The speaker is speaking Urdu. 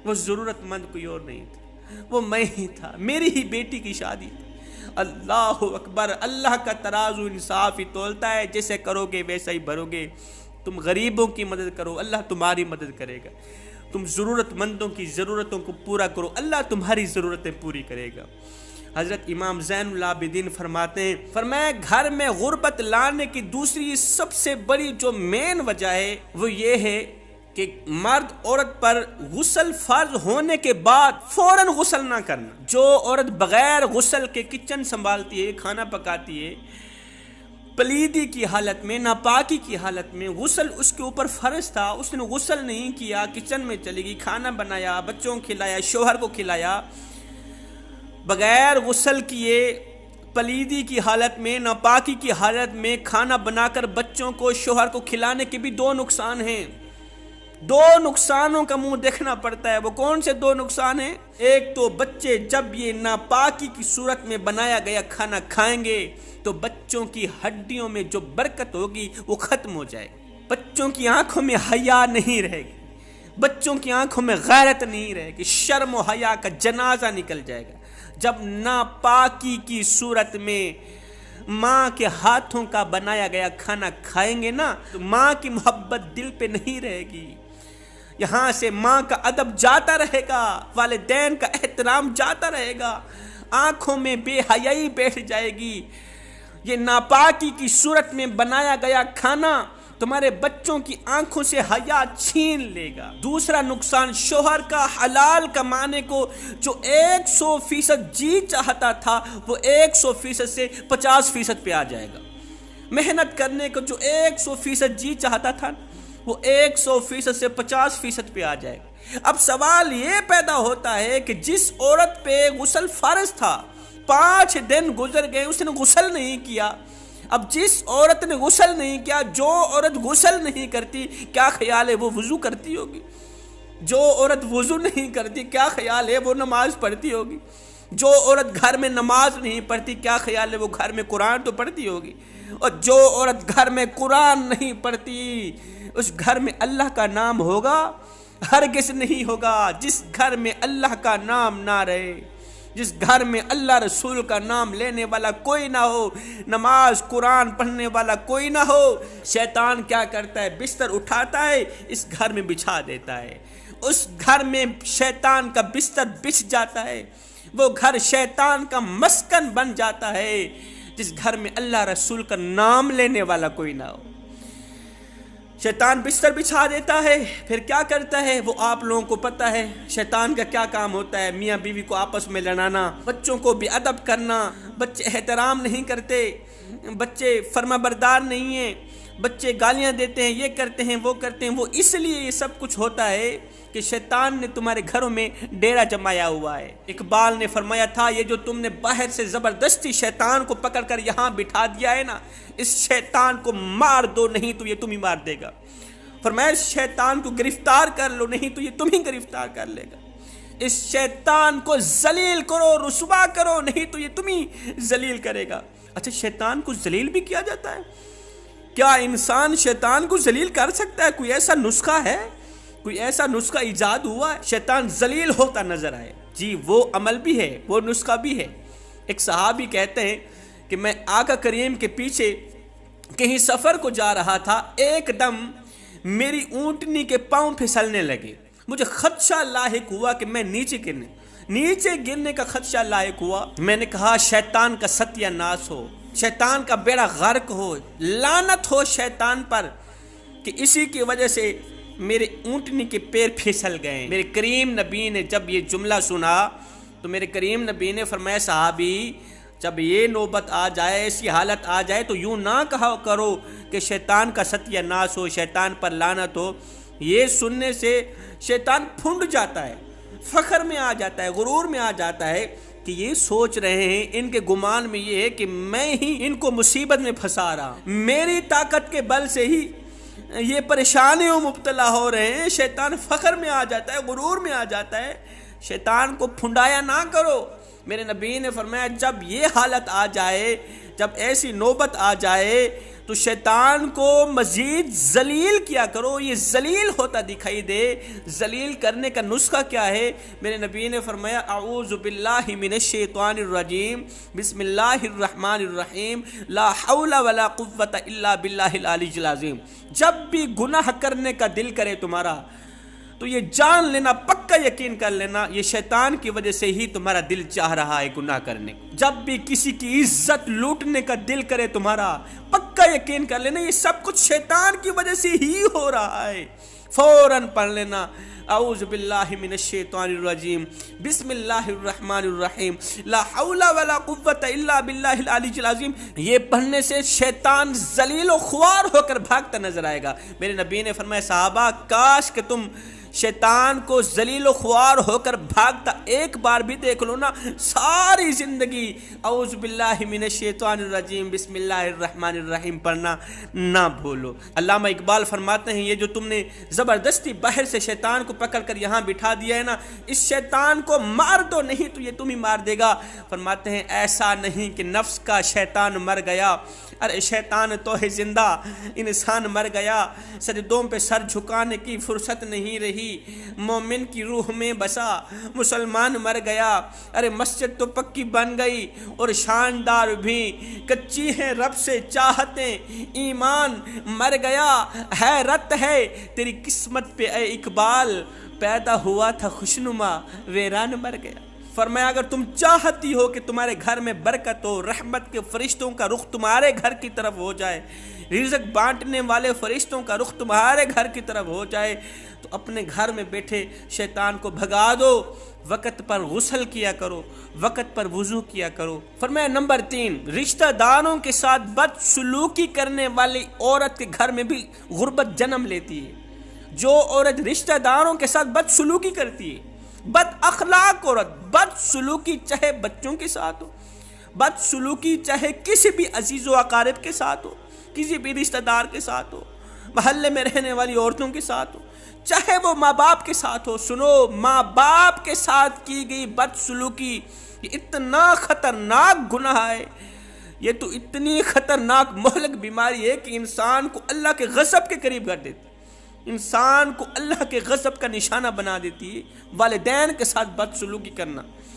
وہ ضرورت مند کوئی اور نہیں تھا، وہ میں ہی تھا، میری ہی بیٹی کی شادی تھی۔ اللہ اکبر، اللہ کا ترازو انصاف ہی تولتا ہے، جیسے کرو گے ویسا ہی بھرو گے۔ تم غریبوں کی مدد کرو، اللہ تمہاری مدد کرے گا۔ تم ضرورت مندوں کی ضرورتوں کو پورا کرو، اللہ تمہاری ضرورتیں پوری کرے گا۔ حضرت امام زین العابدین فرماتے ہیں، فرمایا گھر میں غربت لانے کی دوسری سب سے بڑی جو مین وجہ ہے وہ یہ ہے کہ مرد عورت پر غسل فرض ہونے کے بعد فوراً غسل نہ کرنا۔ جو عورت بغیر غسل کے کچن سنبھالتی ہے، کھانا پکاتی ہے، پلیدی کی حالت میں، ناپاکی کی حالت میں، غسل اس کے اوپر فرض تھا، اس نے غسل نہیں کیا، کچن میں چلی گئی، کھانا بنایا، بچوں کو کھلایا، شوہر کو کھلایا، بغیر غسل کیے پلیدی کی حالت میں، ناپاکی کی حالت میں کھانا بنا کر بچوں کو، شوہر کو کھلانے کے بھی دو نقصان ہیں۔ دو نقصانوں کا منہ دیکھنا پڑتا ہے۔ وہ کون سے دو نقصان ہیں؟ ایک تو بچے جب یہ ناپاکی کی صورت میں بنایا گیا کھانا کھائیں گے تو بچوں کی ہڈیوں میں جو برکت ہوگی وہ ختم ہو جائے گی، بچوں کی آنکھوں میں حیا نہیں رہے گی، بچوں کی آنکھوں میں غیرت نہیں رہے گی، شرم و حیا کا جنازہ نکل جائے گا۔ جب ناپاکی کی صورت میں ماں کے ہاتھوں کا بنایا گیا کھانا کھائیں گے نا تو ماں کی محبت دل پہ نہیں رہے گی، یہاں سے ماں کا ادب جاتا رہے گا، والدین کا احترام جاتا رہے گا، آنکھوں میں بے حیائی بیٹھ جائے گی۔ یہ ناپاکی کی صورت میں بنایا گیا کھانا تمہارے بچوں کی آنکھوں سے حیا چھین لے گا۔ دوسرا نقصان شوہر کا حلال کمانے کو جو 100% جی چاہتا تھا وہ 100% سے 50% پہ آ جائے گا۔ محنت کرنے کو جو 100% جی چاہتا تھا وہ 100% سے 50% پہ آ جائے گا۔ اب سوال یہ پیدا ہوتا ہے کہ جس عورت پہ غسل فرض تھا 5 دن گزر گئے، اس نے غسل نہیں کیا۔ اب جس عورت نے غسل نہیں کیا، جو عورت غسل نہیں کرتی، کیا خیال ہے وہ وضو کرتی ہوگی؟ جو عورت وضو نہیں کرتی، کیا خیال ہے وہ نماز پڑھتی ہوگی؟ جو عورت گھر میں نماز نہیں پڑھتی، کیا خیال ہے وہ گھر میں قرآن تو پڑھتی ہوگی؟ اور جو عورت گھر میں قرآن نہیں پڑھتی اس گھر میں اللہ کا نام ہوگا؟ ہرگز نہیں ہوگا۔ جس گھر میں اللہ کا نام نہ رہے، جس گھر میں اللہ رسول کا نام لینے والا کوئی نہ ہو، نماز قرآن پڑھنے والا کوئی نہ ہو، شیطان کیا کرتا ہے؟ بستر اٹھاتا ہے، اس گھر میں بچھا دیتا ہے، اس گھر میں شیطان کا بستر بچھ جاتا ہے، وہ گھر شیطان کا مسکن بن جاتا ہے جس گھر میں اللہ رسول کا نام لینے والا کوئی نہ ہو۔ شیطان بستر بچھا دیتا ہے، پھر کیا کرتا ہے وہ آپ لوگوں کو پتہ ہے۔ شیطان کا کیا کام ہوتا ہے؟ میاں بیوی کو آپس میں لڑانا، بچوں کو بے ادب کرنا، بچے احترام نہیں کرتے، بچے فرما بردار نہیں ہیں، بچے گالیاں دیتے ہیں، یہ کرتے ہیں وہ کرتے ہیں۔ وہ اس لیے یہ سب کچھ ہوتا ہے کہ شیطان نے تمہارے گھروں میں ڈیرا جمایا ہوا ہے۔ اقبال نے فرمایا تھا یہ جو تم نے باہر سے زبردستی شیطان کو پکڑ کر یہاں بٹھا دیا ہے نا، اس شیطان کو مار دو نہیں تو یہ تم ہی مار دے گا۔ فرمایا اس شیطان کو گرفتار کر لو نہیں تو یہ تم ہی گرفتار کر لے گا۔ اس شیطان کو ذلیل کرو، رسوا کرو نہیں تو یہ تم ہی ذلیل کرے گا۔ اچھا شیطان کو ذلیل بھی کیا جاتا ہے؟ کیا انسان شیطان کو ذلیل کر سکتا ہے؟ کوئی ایسا نسخہ ہے؟ کوئی ایسا نسخہ ایجاد ہوا ہے شیطان ذلیل ہوتا نظر آئے؟ جی وہ عمل بھی ہے، وہ نسخہ بھی ہے۔ ایک صحابی کہتے ہیں کہ میں آقا کریم کے پیچھے کہیں سفر کو جا رہا تھا، ایک دم میری اونٹنی کے پاؤں پھسلنے لگے، مجھے خدشہ لاحق ہوا کہ میں نیچے گرنے کا خدشہ لاحق ہوا۔ میں نے کہا شیطان کا ستیہ ناس ہو، شیطان کا بیڑا غرق ہو، لعنت ہو شیطان پر کہ اسی کی وجہ سے میرے اونٹنی کے پیر پھسل گئے۔ میرے کریم نبی نے جب یہ جملہ سنا تو میرے کریم نبی نے فرمایا صحابی جب یہ نوبت آ جائے، ایسی حالت آ جائے تو یوں نہ کہا کرو کہ شیطان کا ستیہ ناس ہو، شیطان پر لعنت ہو۔ یہ سننے سے شیطان پھنڈ جاتا ہے، فخر میں آ جاتا ہے، غرور میں آ جاتا ہے کہ یہ سوچ رہے ہیں، ان کے گمان میں یہ ہے کہ میں ہی ان کو مصیبت میں پھنسا رہا ہوں، میری طاقت کے بل سے ہی یہ پریشانیوں مبتلا ہو رہے ہیں۔ شیطان فخر میں آ جاتا ہے، غرور میں آ جاتا ہے۔ شیطان کو پھنڈایا نہ کرو۔ میرے نبی نے فرمایا جب یہ حالت آ جائے، جب ایسی نوبت آ جائے تو شیطان کو مزید ذلیل کیا کرو، یہ ذلیل ہوتا دکھائی دے۔ ذلیل کرنے کا نسخہ کیا ہے؟ میرے نبی نے فرمایا اعوذ باللہ من الشیطان الرجیم، بسم اللہ الرحمن الرحیم، لا حول ولا قوت الا باللہ العلی العظیم۔ جب بھی گناہ کرنے کا دل کرے تمہارا تو یہ جان لینا، پکا یقین کر لینا، یہ شیطان کی وجہ سے ہی تمہارا دل چاہ رہا ہے گناہ کرنے۔ جب بھی کسی کی عزت لوٹنے کا دل کرے تمہارا، پکا یقین کر لینا یہ سب کچھ شیطان کی وجہ سے ہی ہو رہا ہے۔ فوراً پڑھ لینا اعوذ باللہ من الشیطان الرجیم، بسم اللہ الرحمن الرحیم، لا حول ولا قوت الا باللہ العلی العظیم۔ یہ پڑھنے سے شیطان ذلیل و خوار ہو کر بھاگتا نظر آئے گا۔ میرے نبی نے فرمایا صحابہ کاش کہ تم شیطان کو ذلیل و خوار ہو کر بھاگتا ایک بار بھی دیکھ لو نا، ساری زندگی اعوذ باللہ من الشیطان الرجیم بسم اللہ الرحمن الرحیم پڑھنا نہ بھولو۔ علامہ اقبال فرماتے ہیں یہ جو تم نے زبردستی باہر سے شیطان کو پکڑ کر یہاں بٹھا دیا ہے نا، اس شیطان کو مار دو نہیں تو یہ تم ہی مار دے گا۔ فرماتے ہیں ایسا نہیں کہ نفس کا شیطان مر گیا، ارے شیطان تو ہے زندہ، انسان مر گیا، سجدوں پہ سر جھکانے کی فرصت نہیں رہی، مومن کی روح میں بسا، مسلمان مر گیا، ارے مسجد تو پکی بن گئی اور شاندار بھی، کچی ہیں رب سے چاہتیں، ایمان مر گیا، حیرت ہے تیری قسمت پہ اے اقبال، پیدا ہوا تھا خوشنما ویران مر گیا۔ فرمایا اگر تم چاہتی ہو کہ تمہارے گھر میں برکت ہو، رحمت کے فرشتوں کا رخ تمہارے گھر کی طرف ہو جائے، رزق بانٹنے والے فرشتوں کا رخ تمہارے گھر کی طرف ہو جائے، تو اپنے گھر میں بیٹھے شیطان کو بھگا دو، وقت پر غسل کیا کرو، وقت پر وضو کیا کرو۔ فرمایا نمبر 3، رشتہ داروں کے ساتھ بد سلوکی کرنے والی عورت کے گھر میں بھی غربت جنم لیتی ہے۔ جو عورت رشتہ داروں کے ساتھ بد سلوکی کرتی ہے، بد اخلاق عورت، بد سلوکی چاہے بچوں کے ساتھ ہو، بد سلوکی چاہے کسی بھی عزیز و اقارب کے ساتھ ہو، کسی بھی رشتہ دار کے ساتھ ہو، محلے میں رہنے والی عورتوں کے ساتھ ہو، چاہے وہ ماں باپ کے ساتھ ہو۔ سنو، ماں باپ کے ساتھ کی گئی بد سلوکی یہ اتنا خطرناک گناہ ہے، یہ تو اتنی خطرناک مہلک بیماری ہے کہ انسان کو اللہ کے غضب کے قریب کر دیتی، انسان کو اللہ کے غضب کا نشانہ بنا دیتی ہے۔ والدین کے ساتھ بد سلوکی کرنا